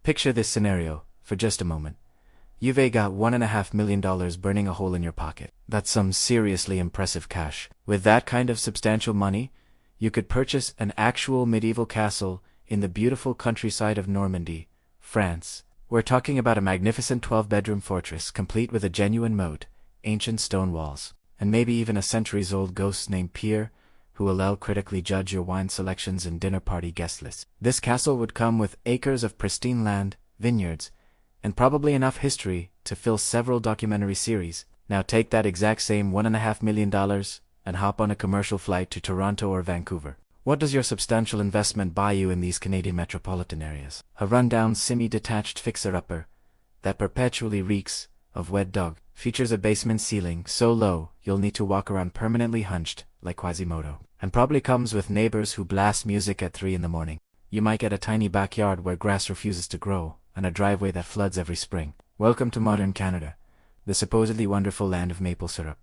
Picture this scenario, for just a moment. You've got $1.5 million burning a hole in your pocket. That's some seriously impressive cash. With that kind of substantial money, you could purchase an actual medieval castle in the beautiful countryside of Normandy, France. We're talking about a magnificent 12-bedroom fortress complete with a genuine moat, ancient stone walls, and maybe even a centuries-old ghost named Pierre, who will critically judge your wine selections and dinner party guest lists. This castle would come with acres of pristine land, vineyards, and probably enough history to fill several documentary series. Now take that exact same $1.5 million and hop on a commercial flight to Toronto or Vancouver. What does your substantial investment buy you in these Canadian metropolitan areas? A rundown semi-detached fixer-upper that perpetually reeks of wet dog, features a basement ceiling so low you'll need to walk around permanently hunched like Quasimodo, and probably comes with neighbors who blast music at 3 in the morning. You might get a tiny backyard where grass refuses to grow, and a driveway that floods every spring. Welcome to modern Canada, the supposedly wonderful land of maple syrup,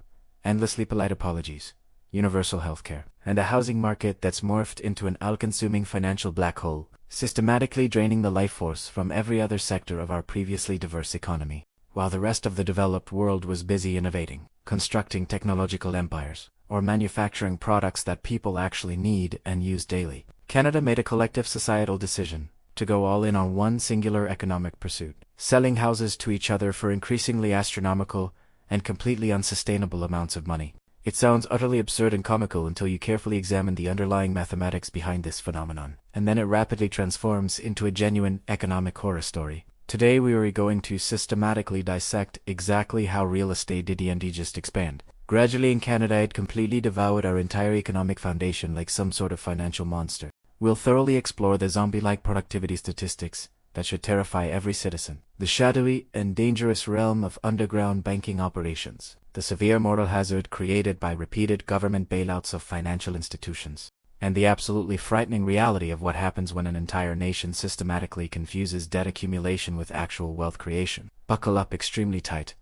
endlessly polite apologies, universal healthcare, and a housing market that's morphed into an all-consuming financial black hole, systematically draining the life force from every other sector of our previously diverse economy. While the rest of the developed world was busy innovating, constructing technological empires, or manufacturing products that people actually need and use daily, Canada made a collective societal decision to go all in on one singular economic pursuit, selling houses to each other for increasingly astronomical and completely unsustainable amounts of money. It sounds utterly absurd and comical until you carefully examine the underlying mathematics behind this phenomenon, and then it rapidly transforms into a genuine economic horror story. Today we are going to systematically dissect exactly how real estate did just expand. Gradually in Canada it completely devoured our entire economic foundation like some sort of financial monster. We'll thoroughly explore the zombie-like productivity statistics that should terrify every citizen, the shadowy and dangerous realm of underground banking operations, the severe moral hazard created by repeated government bailouts of financial institutions, and the absolutely frightening reality of what happens when an entire nation systematically confuses debt accumulation with actual wealth creation. Buckle up extremely tight,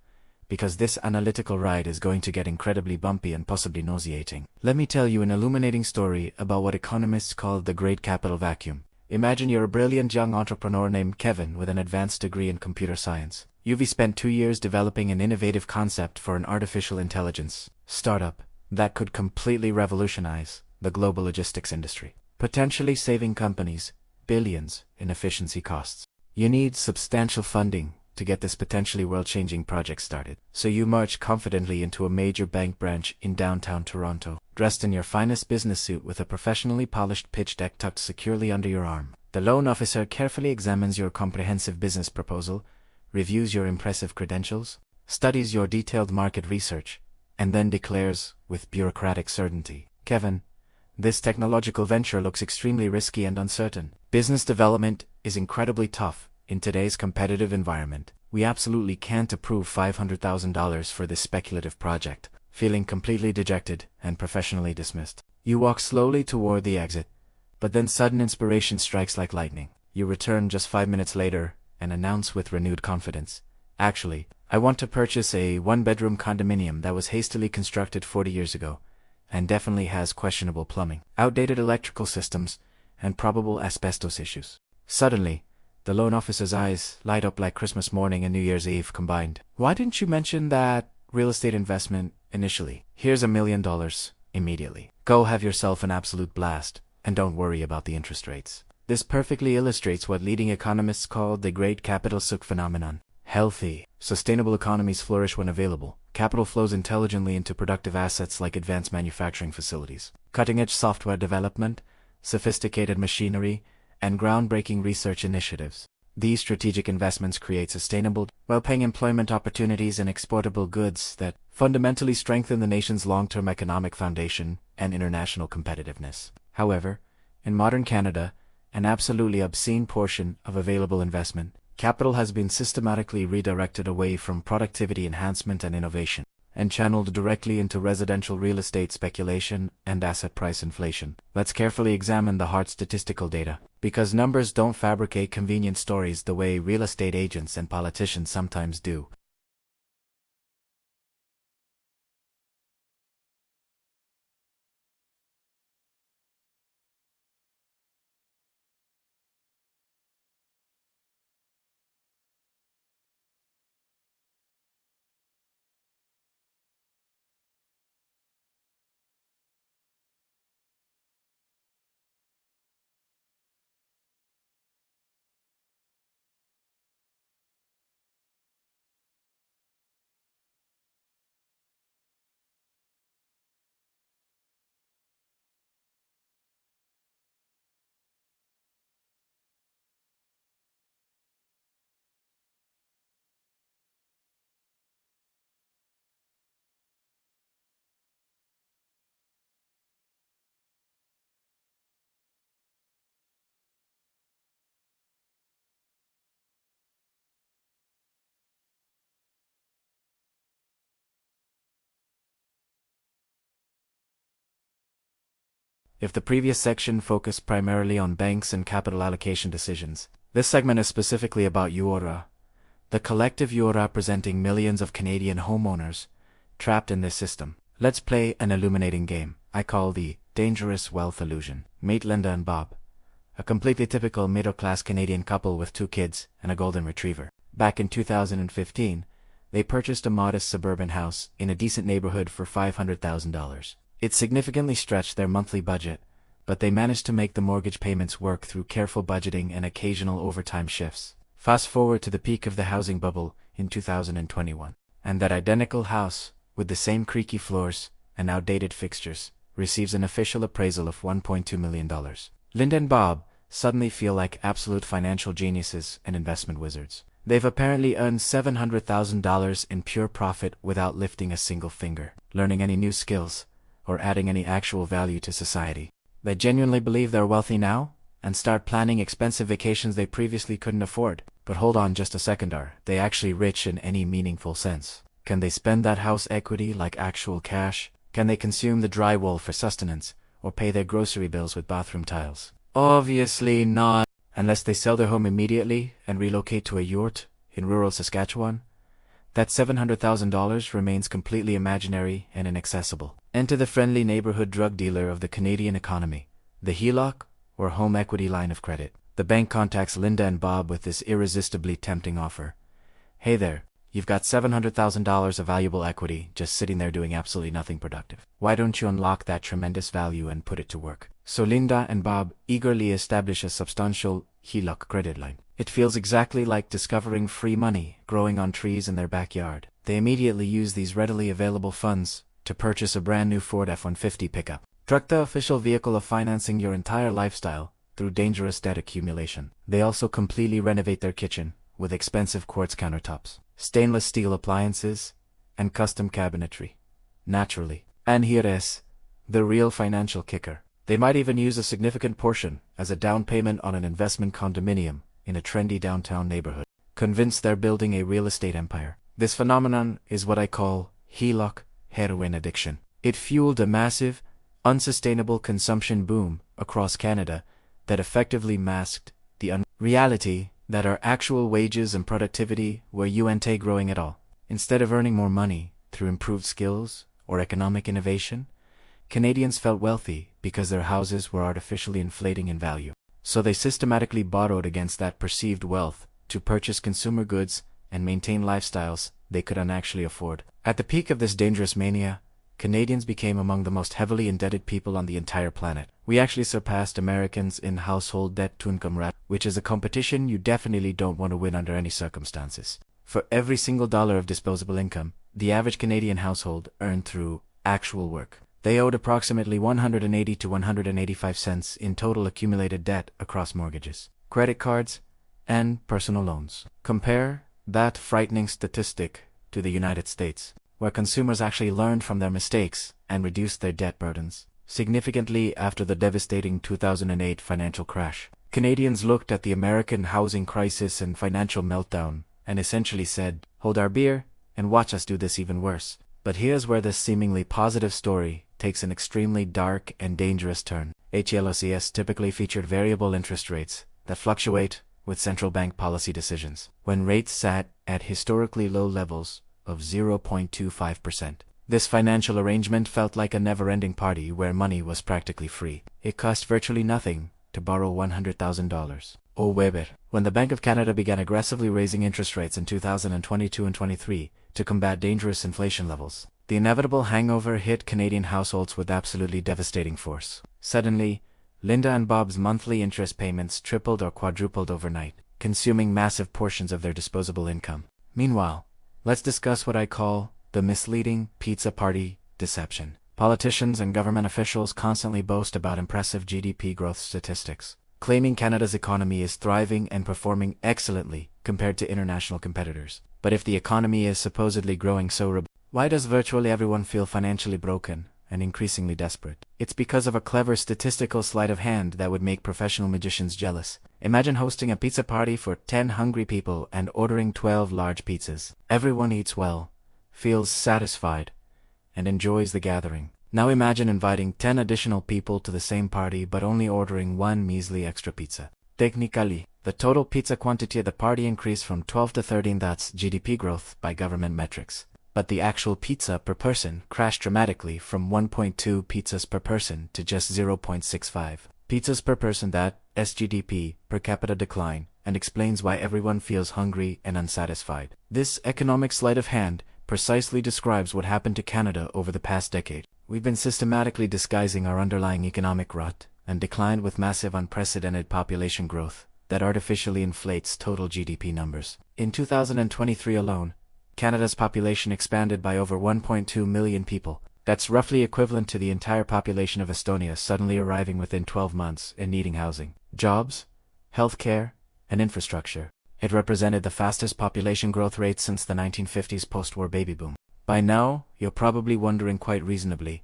because this analytical ride is going to get incredibly bumpy and possibly nauseating. Let me tell you an illuminating story about what economists call the Great Capital Vacuum. Imagine you're a brilliant young entrepreneur named Kevin with an advanced degree in computer science. You've spent 2 years developing an innovative concept for an artificial intelligence startup that could completely revolutionize the global logistics industry, potentially saving companies billions in efficiency costs. You need substantial funding to get this potentially world-changing project started. So you march confidently into a major bank branch in downtown Toronto, dressed in your finest business suit with a professionally polished pitch deck tucked securely under your arm. The loan officer carefully examines your comprehensive business proposal, reviews your impressive credentials, studies your detailed market research, and then declares, with bureaucratic certainty, "Kevin, this technological venture looks extremely risky and uncertain. Business development is incredibly tough in today's competitive environment. We absolutely can't approve $500,000 for this speculative project." Feeling completely dejected and professionally dismissed, you walk slowly toward the exit, but then sudden inspiration strikes like lightning. You return just 5 minutes later and announce with renewed confidence, "Actually, I want to purchase a 1-bedroom condominium that was hastily constructed 40 years ago, and definitely has questionable plumbing, outdated electrical systems, and probable asbestos issues." Suddenly, the loan officer's eyes light up like Christmas morning and New Year's Eve combined. "Why didn't you mention that real estate investment initially? Here's $1 million immediately. Go have yourself an absolute blast, and don't worry about the interest rates." This perfectly illustrates what leading economists call the Great Capital Suck phenomenon. Healthy, sustainable economies flourish when available. Capital flows intelligently into productive assets like advanced manufacturing facilities, cutting-edge software development, sophisticated machinery, and groundbreaking research initiatives. These strategic investments create sustainable, well-paying employment opportunities and exportable goods that fundamentally strengthen the nation's long-term economic foundation and international competitiveness. However, in modern Canada, an absolutely obscene portion of available investment capital has been systematically redirected away from productivity enhancement and innovation, and channeled directly into residential real estate speculation and asset price inflation. Let's carefully examine the hard statistical data, because numbers don't fabricate convenient stories the way real estate agents and politicians sometimes do. If the previous section focused primarily on banks and capital allocation decisions, this segment is specifically about UORA, the collective UORA representing millions of Canadian homeowners trapped in this system. Let's play an illuminating game I call the dangerous wealth illusion. Meet Linda and Bob, a completely typical middle-class Canadian couple with 2 kids and a golden retriever. Back in 2015, they purchased a modest suburban house in a decent neighborhood for $500,000. It significantly stretched their monthly budget, but they managed to make the mortgage payments work through careful budgeting and occasional overtime shifts. Fast forward to the peak of the housing bubble in 2021, and that identical house, with the same creaky floors and outdated fixtures, receives an official appraisal of $1.2 million. Linda and Bob suddenly feel like absolute financial geniuses and investment wizards. They've apparently earned $700,000 in pure profit without lifting a single finger, learning any new skills, or adding any actual value to society. They genuinely believe they're wealthy now, and start planning expensive vacations they previously couldn't afford. But hold on just a second, are they actually rich in any meaningful sense? Can they spend that house equity like actual cash? Can they consume the drywall for sustenance, or pay their grocery bills with bathroom tiles? Obviously not. Unless they sell their home immediately and relocate to a yurt in rural Saskatchewan, that $700,000 remains completely imaginary and inaccessible. Enter the friendly neighborhood drug dealer of the Canadian economy, the HELOC, or home equity line of credit. The bank contacts Linda and Bob with this irresistibly tempting offer. Hey there, you've got $700,000 of valuable equity just sitting there doing absolutely nothing productive. Why don't you unlock that tremendous value and put it to work? So Linda and Bob eagerly establish a substantial HELOC credit line. It feels exactly like discovering free money growing on trees in their backyard. They immediately use these readily available funds to purchase a brand new Ford F-150 pickup. Truck, the official vehicle of financing your entire lifestyle through dangerous debt accumulation. They also completely renovate their kitchen with expensive quartz countertops, stainless steel appliances, and custom cabinetry. Naturally. And here is the real financial kicker. They might even use a significant portion as a down payment on an investment condominium in a trendy downtown neighborhood, convinced they're building a real estate empire. This phenomenon is what I call HELOC heroin addiction. It fueled a massive, unsustainable consumption boom across Canada that effectively masked the reality that our actual wages and productivity were UNT growing at all. Instead of earning more money through improved skills or economic innovation, Canadians felt wealthy because their houses were artificially inflating in value. So they systematically borrowed against that perceived wealth to purchase consumer goods and maintain lifestyles they could actually afford. At the peak of this dangerous mania, Canadians became among the most heavily indebted people on the entire planet. We actually surpassed Americans in household debt-to-income ratio, which is a competition you definitely don't want to win under any circumstances. For every single dollar of disposable income, the average Canadian household earned through actual work, they owed approximately 180 to 185 cents in total accumulated debt across mortgages, credit cards, and personal loans. Compare that frightening statistic to the United States, where consumers actually learned from their mistakes and reduced their debt burdens. Significantly after the devastating 2008 financial crash, Canadians looked at the American housing crisis and financial meltdown and essentially said, "Hold our beer and watch us do this even worse." But here's where this seemingly positive story takes an extremely dark and dangerous turn. HELOCs typically featured variable interest rates that fluctuate with central bank policy decisions. When rates sat at historically low levels of 0.25%, this financial arrangement felt like a never-ending party where money was practically free. It cost virtually nothing to borrow $100,000. However, when the Bank of Canada began aggressively raising interest rates in 2022 and 23 to combat dangerous inflation levels, the inevitable hangover hit Canadian households with absolutely devastating force. Suddenly, Linda and Bob's monthly interest payments tripled or quadrupled overnight, consuming massive portions of their disposable income. Meanwhile, let's discuss what I call the misleading pizza party deception. Politicians and government officials constantly boast about impressive GDP growth statistics, claiming Canada's economy is thriving and performing excellently compared to international competitors. But if the economy is supposedly growing so rapidly, why does virtually everyone feel financially broken and increasingly desperate? It's because of a clever statistical sleight of hand that would make professional magicians jealous. Imagine hosting a pizza party for 10 hungry people and ordering 12 large pizzas. Everyone eats well, feels satisfied, and enjoys the gathering. Now imagine inviting 10 additional people to the same party but only ordering one measly extra pizza. Technically, the total pizza quantity at the party increased from 12 to 13, that's GDP growth by government metrics. But the actual pizza per person crashed dramatically from 1.2 pizzas per person to just 0.65 pizzas per person. That SGDP per capita decline, and explains why everyone feels hungry and unsatisfied. This economic sleight of hand precisely describes what happened to Canada over the past decade. We've been systematically disguising our underlying economic rut and decline with massive unprecedented population growth that artificially inflates total GDP numbers. In 2023 alone, Canada's population expanded by over 1.2 million people. That's roughly equivalent to the entire population of Estonia suddenly arriving within 12 months and needing housing, jobs, healthcare, and infrastructure. It represented the fastest population growth rate since the 1950s post-war baby boom. By now, you're probably wondering quite reasonably,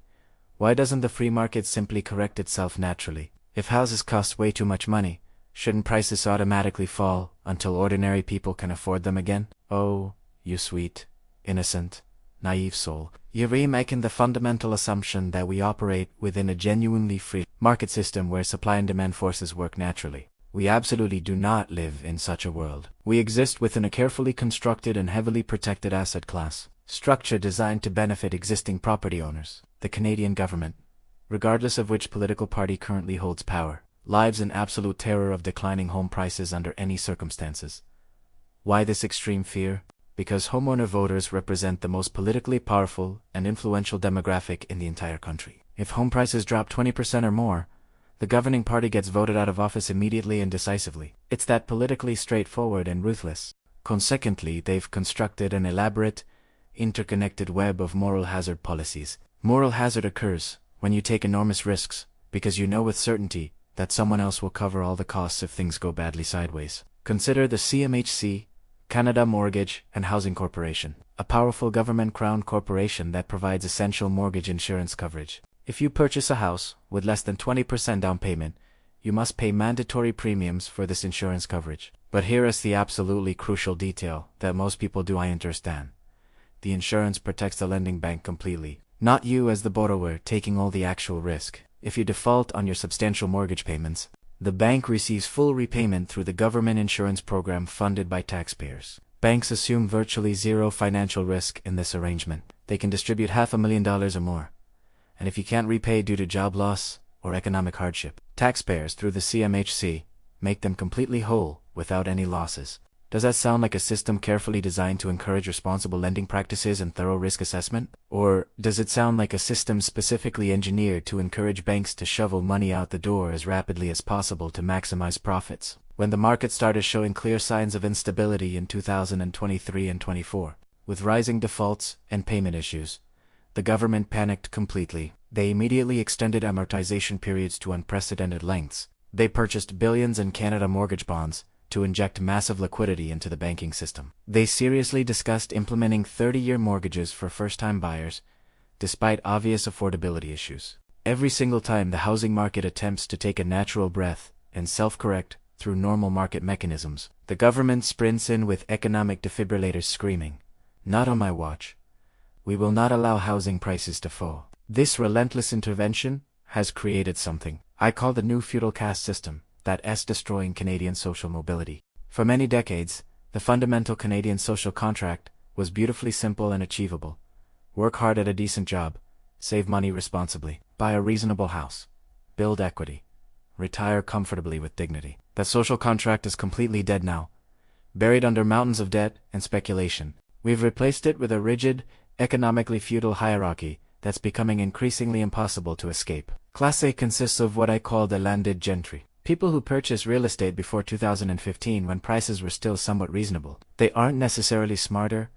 why doesn't the free market simply correct itself naturally? If houses cost way too much money, shouldn't prices automatically fall until ordinary people can afford them again? Oh, you sweet, innocent, naive soul. You're remaking the fundamental assumption that we operate within a genuinely free market system where supply and demand forces work naturally. We absolutely do not live in such a world. We exist within a carefully constructed and heavily protected asset class structure designed to benefit existing property owners. The Canadian government, regardless of which political party currently holds power, lives in absolute terror of declining home prices under any circumstances. Why this extreme fear? Because homeowner voters represent the most politically powerful and influential demographic in the entire country. If home prices drop 20% or more, the governing party gets voted out of office immediately and decisively. It's that politically straightforward and ruthless. Consequently, they've constructed an elaborate, interconnected web of moral hazard policies. Moral hazard occurs when you take enormous risks, because you know with certainty that someone else will cover all the costs if things go badly sideways. Consider the CMHC, Canada Mortgage and Housing Corporation, a powerful government-crowned corporation that provides essential mortgage insurance coverage. If you purchase a house with less than 20% down payment, you must pay mandatory premiums for this insurance coverage. But here is the absolutely crucial detail that most people do understand. The insurance protects the lending bank completely, not you as the borrower taking all the actual risk. If you default on your substantial mortgage payments, the bank receives full repayment through the government insurance program funded by taxpayers. Banks assume virtually zero financial risk in this arrangement. They can distribute $500,000 or more. And if you can't repay due to job loss or economic hardship, taxpayers through the CMHC make them completely whole without any losses. Does that sound like a system carefully designed to encourage responsible lending practices and thorough risk assessment? Or does it sound like a system specifically engineered to encourage banks to shovel money out the door as rapidly as possible to maximize profits? When the market started showing clear signs of instability in 2023 and 24, with rising defaults and payment issues, the government panicked completely. They immediately extended amortization periods to unprecedented lengths. They purchased billions in Canada mortgage bonds to inject massive liquidity into the banking system. They seriously discussed implementing 30-year mortgages for first-time buyers, despite obvious affordability issues. Every single time the housing market attempts to take a natural breath and self-correct through normal market mechanisms, the government sprints in with economic defibrillators screaming, "Not on my watch. We will not allow housing prices to fall." This relentless intervention has created something I call the new feudal caste system that's destroying Canadian social mobility. For many decades, the fundamental Canadian social contract was beautifully simple and achievable. Work hard at a decent job, save money responsibly, buy a reasonable house, build equity, retire comfortably with dignity. That social contract is completely dead now, buried under mountains of debt and speculation. We've replaced it with a rigid, economically feudal hierarchy that's becoming increasingly impossible to escape. Class A consists of what I call the landed gentry. People who purchased real estate before 2015 when prices were still somewhat reasonable. They aren't necessarily smarter,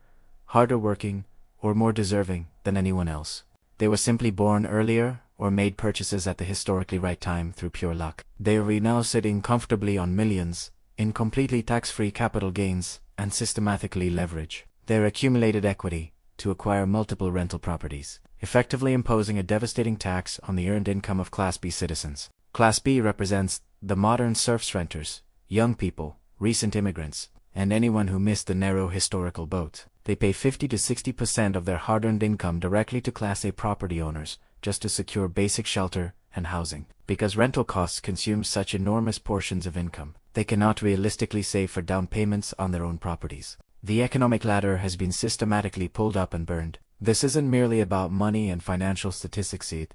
harder working, or more deserving than anyone else. They were simply born earlier or made purchases at the historically right time through pure luck. They are now sitting comfortably on millions in completely tax-free capital gains and systematically leverage their accumulated equity to acquire multiple rental properties, effectively imposing a devastating tax on the earned income of Class B citizens. Class B represents the modern serfs renters, young people, recent immigrants, and anyone who missed the narrow historical boat. They pay 50 to 60% of their hard-earned income directly to Class A property owners just to secure basic shelter and housing. Because rental costs consume such enormous portions of income, they cannot realistically save for down payments on their own properties. The economic ladder has been systematically pulled up and burned. This isn't merely about money and financial statistics, it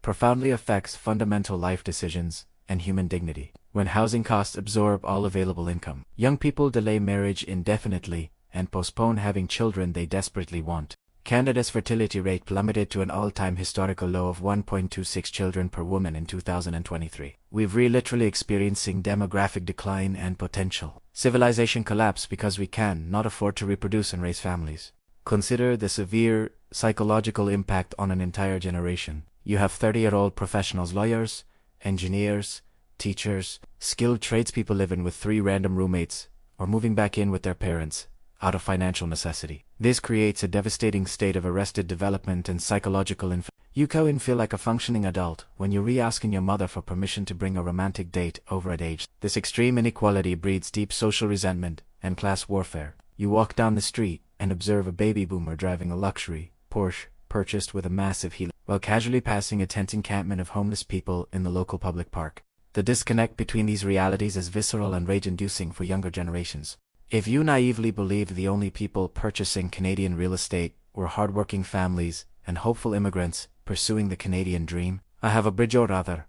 profoundly affects fundamental life decisions and human dignity. When housing costs absorb all available income, young people delay marriage indefinitely and postpone having children they desperately want. Canada's fertility rate plummeted to an all-time historical low of 1.26 children per woman in 2023. We're literally experiencing demographic decline and potential civilization collapse because we can not afford to reproduce and raise families. Consider the severe psychological impact on an entire generation. You have 30-year-old professionals, lawyers, engineers, teachers, skilled tradespeople living with 3 random roommates or moving back in with their parents out of financial necessity. This creates a devastating state of arrested development and psychological You can't feel like a functioning adult when you're re-asking your mother for permission to bring a romantic date over at age. This extreme inequality breeds deep social resentment and class warfare. You walk down the street and observe a baby boomer driving a luxury Porsche purchased with a massive HELOC, while casually passing a tent encampment of homeless people in the local public park. The disconnect between these realities is visceral and rage-inducing for younger generations. If you naively believed the only people purchasing Canadian real estate were hardworking families and hopeful immigrants pursuing the Canadian dream, I have a bridge, or rather,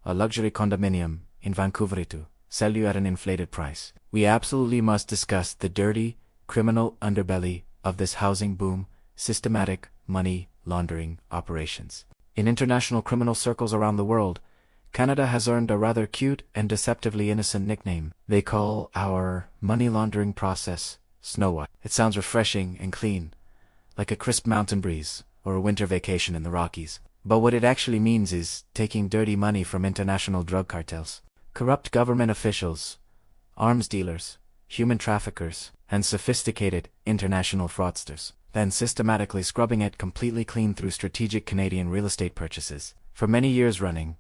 a luxury condominium in Vancouver to sell you at an inflated price. We absolutely must discuss the dirty, criminal underbelly of this housing boom, systematic money laundering operations. In international criminal circles around the world, Canada has earned a rather cute and deceptively innocent nickname. They call our money laundering process Snow White. It sounds refreshing and clean, like a crisp mountain breeze or a winter vacation in the Rockies. But what it actually means is taking dirty money from international drug cartels, corrupt government officials, arms dealers, human traffickers, and sophisticated international fraudsters, then systematically scrubbing it completely clean through strategic Canadian real estate purchases. For many years running,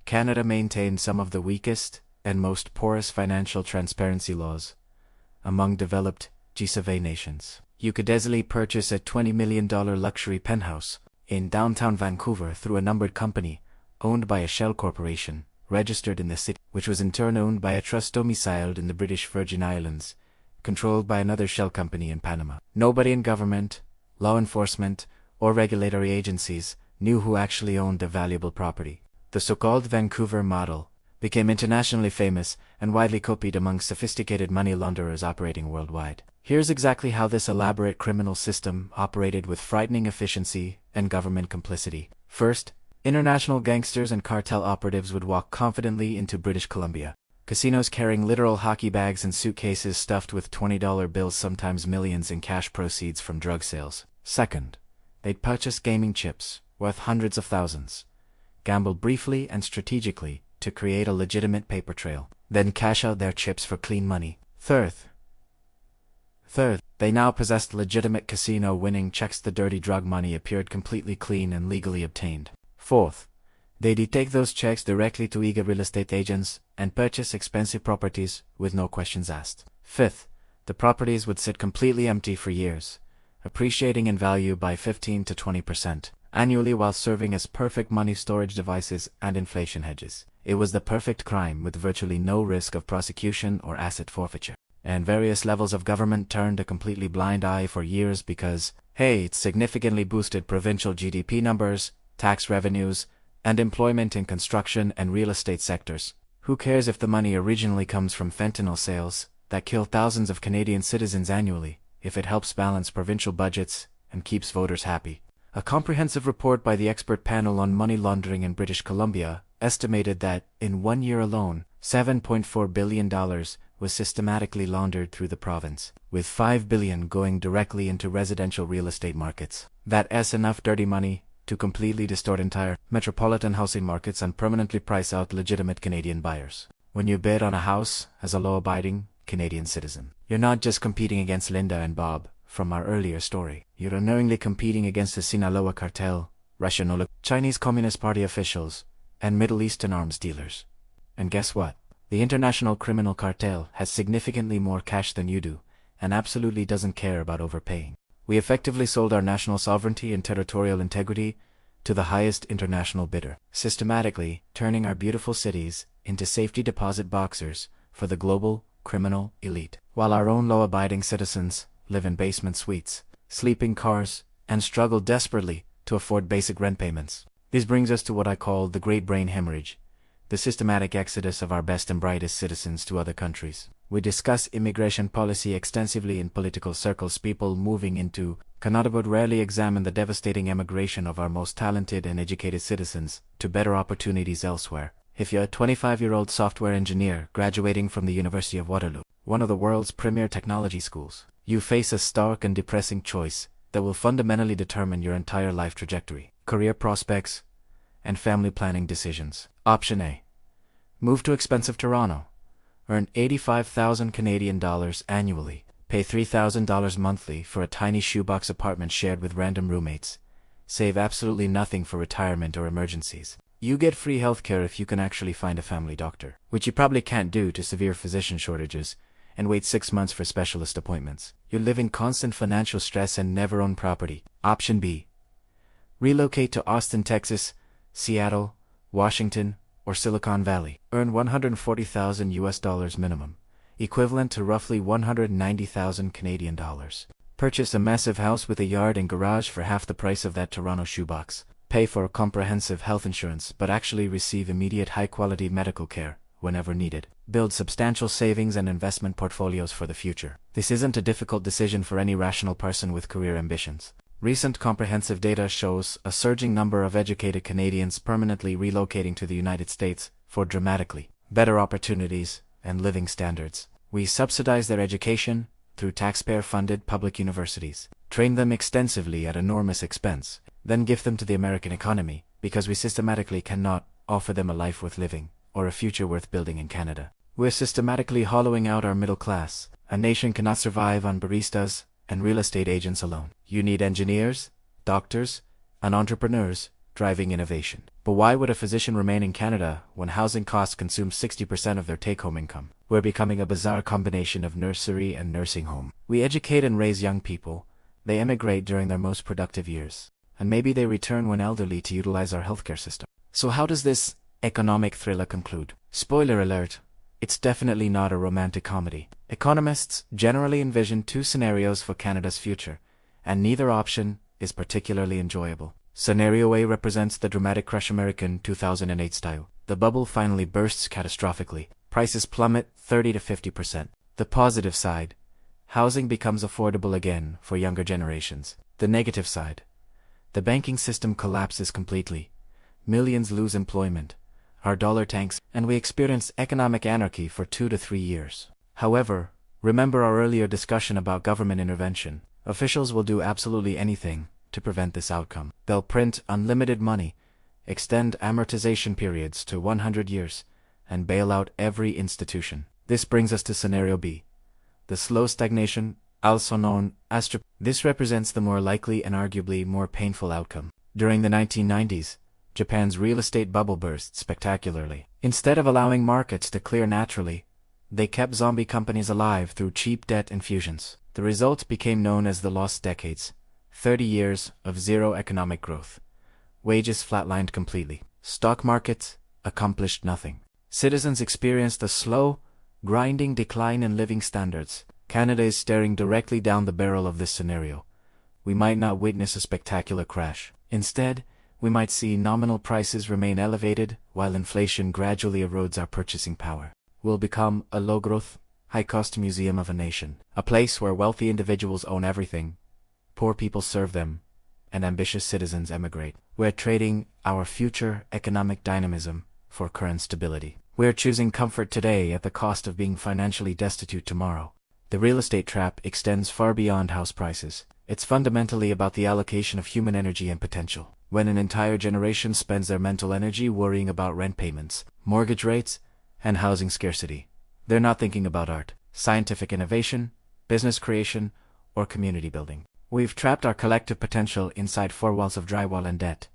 Canada maintained some of the weakest and most porous financial transparency laws among developed G7 nations. You could easily purchase a $20 million luxury penthouse in downtown Vancouver through a numbered company owned by a shell corporation registered in the city, which was in turn owned by a trust domiciled in the British Virgin Islands, controlled by another shell company in Panama. Nobody in government, law enforcement, or regulatory agencies knew who actually owned the valuable property. The so-called Vancouver model became internationally famous and widely copied among sophisticated money launderers operating worldwide. Here's exactly how this elaborate criminal system operated with frightening efficiency and government complicity. First, international gangsters and cartel operatives would walk confidently into British Columbia. Casinos carrying literal hockey bags and suitcases stuffed with $20 bills, sometimes millions in cash proceeds from drug sales. Second, they'd purchase gaming chips worth hundreds of thousands, gamble briefly and strategically to create a legitimate paper trail, then cash out their chips for clean money. Third, they now possessed legitimate casino winning checks. The dirty drug money appeared completely clean and legally obtained. Fourth, they'd take those checks directly to eager real estate agents and purchase expensive properties with no questions asked. Fifth, the properties would sit completely empty for years, appreciating in value by 15 to 20% annually while serving as perfect money storage devices and inflation hedges. It was the perfect crime with virtually no risk of prosecution or asset forfeiture. And various levels of government turned a completely blind eye for years because, hey, it significantly boosted provincial GDP numbers, tax revenues, and employment in construction and real estate sectors. Who cares if the money originally comes from fentanyl sales that kill thousands of Canadian citizens annually, if it helps balance provincial budgets and keeps voters happy? A comprehensive report by the expert panel on money laundering in British Columbia estimated that, in 1 year alone, $7.4 billion was systematically laundered through the province, with $5 billion going directly into residential real estate markets. That's enough dirty money to completely distort entire metropolitan housing markets and permanently price out legitimate Canadian buyers. When you bid on a house as a law-abiding Canadian citizen, you're not just competing against Linda and Bob from our earlier story. You're unknowingly competing against the Sinaloa cartel, Russian oligarchs, Chinese Communist Party officials, and Middle Eastern arms dealers. And guess what? The international criminal cartel has significantly more cash than you do, and absolutely doesn't care about overpaying. We effectively sold our national sovereignty and territorial integrity to the highest international bidder, systematically turning our beautiful cities into safety deposit boxers for the global criminal elite, while our own law-abiding citizens live in basement suites, sleep in cars, and struggle desperately to afford basic rent payments. This brings us to what I call the Great Brain Hemorrhage, the systematic exodus of our best and brightest citizens to other countries. We discuss immigration policy extensively in political circles. People moving into Canada but rarely examine the devastating emigration of our most talented and educated citizens to better opportunities elsewhere. If you're a 25-year-old software engineer graduating from the University of Waterloo, one of the world's premier technology schools, you face a stark and depressing choice that will fundamentally determine your entire life trajectory, career prospects, and family planning decisions. Option A. Move to expensive Toronto. Earn 85,000 Canadian dollars annually. Pay $3,000 monthly for a tiny shoebox apartment shared with random roommates. Save absolutely nothing for retirement or emergencies. You get free healthcare if you can actually find a family doctor, which you probably can't do due to severe physician shortages, and wait 6 months for specialist appointments. You live in constant financial stress and never own property. Option B. Relocate to Austin, Texas, Seattle, Washington, or Silicon Valley. Earn $140,000 minimum, equivalent to roughly 190,000 Canadian dollars. Purchase a massive house with a yard and garage for half the price of that Toronto shoebox. Pay for comprehensive health insurance but actually receive immediate high-quality medical care whenever needed. Build substantial savings and investment portfolios for the future. This isn't a difficult decision for any rational person with career ambitions. Recent comprehensive data shows a surging number of educated Canadians permanently relocating to the United States for dramatically better opportunities and living standards. We subsidize their education through taxpayer-funded public universities, train them extensively at enormous expense, then give them to the American economy because we systematically cannot offer them a life worth living or a future worth building in Canada. We're systematically hollowing out our middle class. A nation cannot survive on baristas and real estate agents alone. You need engineers, doctors, and entrepreneurs driving innovation. But why would a physician remain in Canada when housing costs consume 60% of their take-home income? We're becoming a bizarre combination of nursery and nursing home. We educate and raise young people. They emigrate during their most productive years, and maybe they return when elderly to utilize our healthcare system. So how does this economic thriller conclude? Spoiler alert, it's definitely not a romantic comedy. Economists generally envision 2 scenarios for Canada's future, and neither option is particularly enjoyable. Scenario A represents the dramatic crash American 2008 style. The bubble finally bursts catastrophically. Prices plummet 30 to 50%. The positive side, housing becomes affordable again for younger generations. The negative side, the banking system collapses completely. Millions lose employment. Our dollar tanks, and we experience economic anarchy for 2 to 3 years. However, remember our earlier discussion about government intervention. Officials will do absolutely anything to prevent this outcome. They'll print unlimited money, extend amortization periods to 100 years, and bail out every institution. This brings us to scenario B, the slow stagnation, also known as Trap. This represents the more likely and arguably more painful outcome. During the 1990s, Japan's real estate bubble burst spectacularly. Instead of allowing markets to clear naturally, they kept zombie companies alive through cheap debt infusions. The result became known as the lost decades, 30 years of zero economic growth. Wages flatlined completely. Stock markets accomplished nothing. Citizens experienced a slow, grinding decline in living standards. Canada is staring directly down the barrel of this scenario. We might not witness a spectacular crash. Instead, we might see nominal prices remain elevated while inflation gradually erodes our purchasing power. We'll become a low-growth, high-cost museum of a nation, a place where wealthy individuals own everything, poor people serve them, and ambitious citizens emigrate. We're trading our future economic dynamism for current stability. We're choosing comfort today at the cost of being financially destitute tomorrow. The real estate trap extends far beyond house prices. It's fundamentally about the allocation of human energy and potential. When an entire generation spends their mental energy worrying about rent payments, mortgage rates, and housing scarcity, they're not thinking about art, scientific innovation, business creation, or community building. We've trapped our collective potential inside 4 walls of drywall and debt.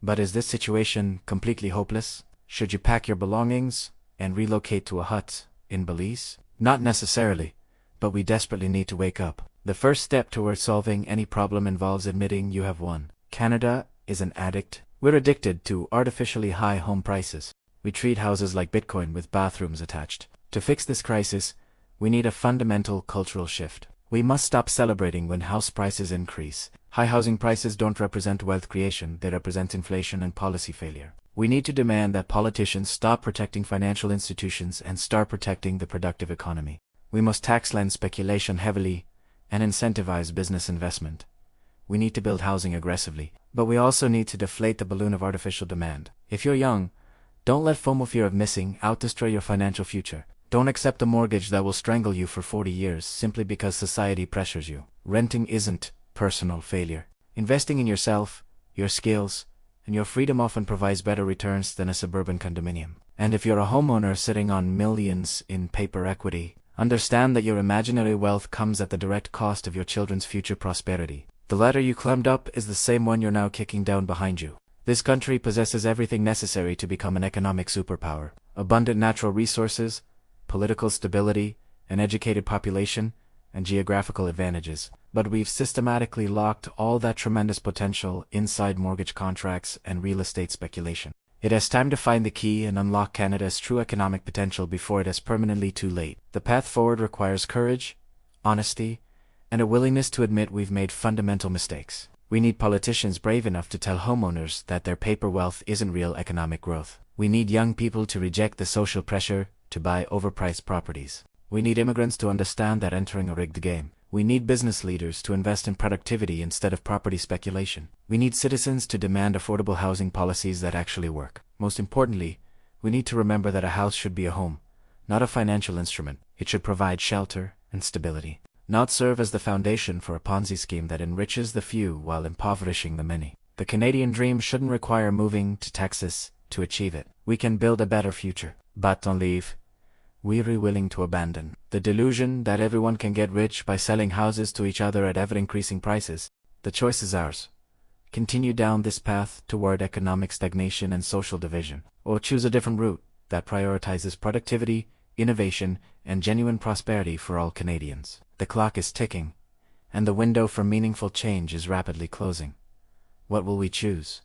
But is this situation completely hopeless? Should you pack your belongings and relocate to a hut in Belize? Not necessarily, but we desperately need to wake up. The first step towards solving any problem involves admitting you have one. Canada is an addict. We're addicted to artificially high home prices. We treat houses like Bitcoin with bathrooms attached. To fix this crisis, we need a fundamental cultural shift. We must stop celebrating when house prices increase. High housing prices don't represent wealth creation, they represent inflation and policy failure. We need to demand that politicians stop protecting financial institutions and start protecting the productive economy. We must tax land speculation heavily and incentivize business investment. We need to build housing aggressively, but we also need to deflate the balloon of artificial demand. If you're young, don't let FOMO, fear of missing out, destroy your financial future. Don't accept a mortgage that will strangle you for 40 years simply because society pressures you. Renting isn't personal failure. Investing in yourself, your skills, and your freedom often provides better returns than a suburban condominium. And if you're a homeowner sitting on millions in paper equity, understand that your imaginary wealth comes at the direct cost of your children's future prosperity. The ladder you climbed up is the same one you're now kicking down behind you. This country possesses everything necessary to become an economic superpower: abundant natural resources, political stability, an educated population, and geographical advantages. But we've systematically locked all that tremendous potential inside mortgage contracts and real estate speculation. It is time to find the key and unlock Canada's true economic potential before it is permanently too late. The path forward requires courage, honesty, and a willingness to admit we've made fundamental mistakes. We need politicians brave enough to tell homeowners that their paper wealth isn't real economic growth. We need young people to reject the social pressure to buy overpriced properties. We need immigrants to understand that entering a rigged game. We need business leaders to invest in productivity instead of property speculation. We need citizens to demand affordable housing policies that actually work. Most importantly, we need to remember that a house should be a home, not a financial instrument. It should provide shelter and stability, not serve as the foundation for a Ponzi scheme that enriches the few while impoverishing the many. The Canadian dream shouldn't require moving to Texas to achieve it. We can build a better future, but don't leave. We're willing to abandon the delusion that everyone can get rich by selling houses to each other at ever-increasing prices. The choice is ours. Continue down this path toward economic stagnation and social division, or choose a different route that prioritizes productivity, innovation, and genuine prosperity for all Canadians. The clock is ticking, and the window for meaningful change is rapidly closing. What will we choose?